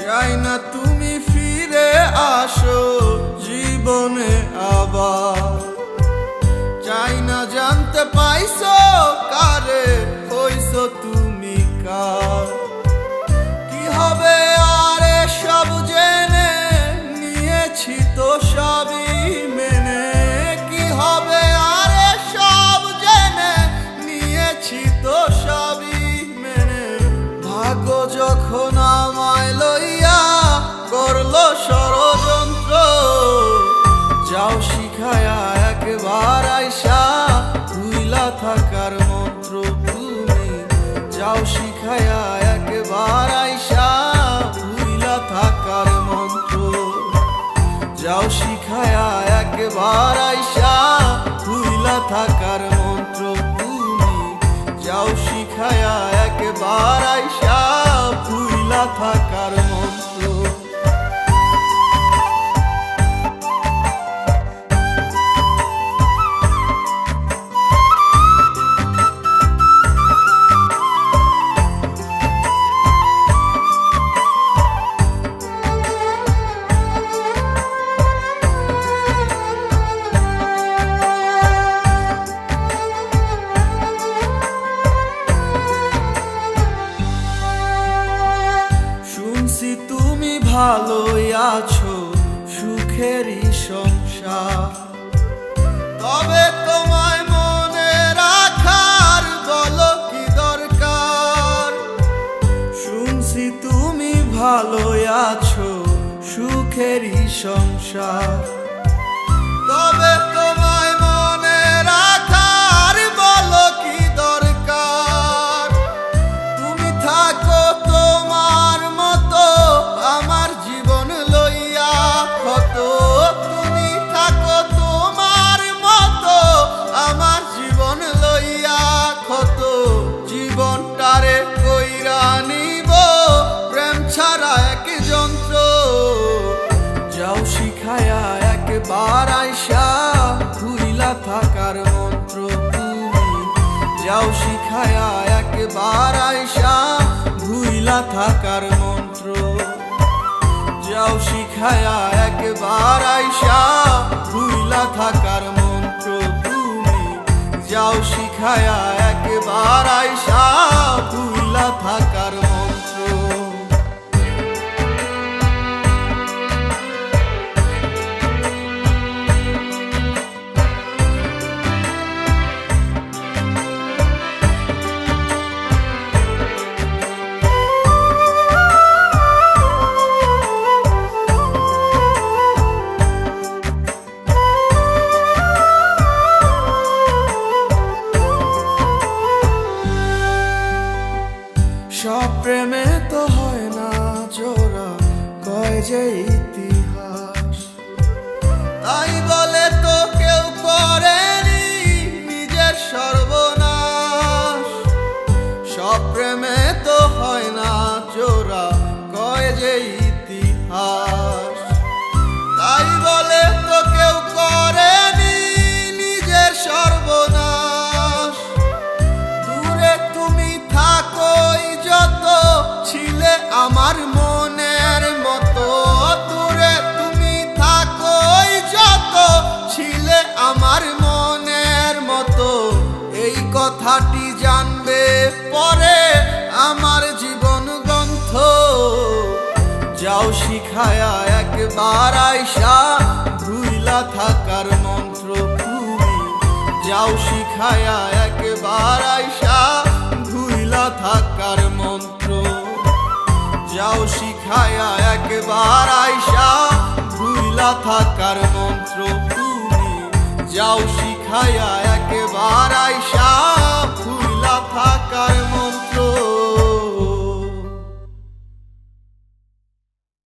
চাই না তুমি ফিরে আসো জীবনে আবার, চাই না জানতে পাইছো কারে হইছো তুমি কার। কি হবে আর সব জেনে নিয়েছি তো সবই মেনে, কি হবে আর সব জেনে নিয়েছি তো সবই মেনে। ভাগ্য যখন আমায় লইয়া করলো ষড়যন্ত্র, যাও শিখায়া একবার আইসা ভুইলা থাকার মন্ত্র তুমি, যাও শিখায়া একবার আইসা ভুইলা থাকার মন্ত্র, যাও শিখায়া একবার আইসা ভুইলা থাকার মন্ত্র তুমি, যাও শিখায়া একবার আইসা ভুইলা থাকার মন্ত্র। তুমি ভালোই আছো সুখেরই সংসার, তবে তোমায় মনে রাখার বলো কি দরকার। শুনছি তুমি ভালোই আছো সুখেরই সংসার, তবে তোমায় মনে রাখার বলো কি দরকার। তুমি থাকো তোমার মতো আমার জীবন লইয়া ক্ষত, তুমি থাকো তোমার মতো আমার জীবন লইয়া ক্ষত। জীবনটারে কইরা নিব প্রেম ছাড়া এক যন্ত্র, যাও শিখায়া একবার আইসা ভুইলা থাকার মন্ত্র তুমি, যাও শিখায়া একবার আইসা ভুইলা থাকার মন্ত্র, যাও শিখায়া একবার আইসা ভুইলা থাকার মন্ত্র তুমি, যাও শিখায়া একবার আইসা ভুইলা থাকার মন্ত্র। সব প্রেমে তো হয় না জোড়া, কয় যে ইতিহাস, তাই বলে তো কেউ করেনি নিজের সর্বনাশ। সব প্রেমে তো হয় না জোড়া, কয় যে ইতিহাস, তাই বলে তো কেউ করেনি নিজের সর্বনাশ। দূরে তুমি থাকোই যত ছিলে আমার মনের মতো, দূরে তুমি থাকোই যত ছিলে আমার মনের মতো। এই কথাটি জানবে পরে আমার জীবন গ্রন্থ, যাও শিখায়া একবার আইসা ভুইলা থাকার মন্ত্র তুমি, যাও শিখায়া একবার আইসা ভুইলা থাকার মন্ত্র, যাও শিখায়া একবার আইসা ভুইলা থাকার মন্ত্র তুমি, যাও শিখায়া একবার আইসা ভুইলা থাকার মন্ত্র।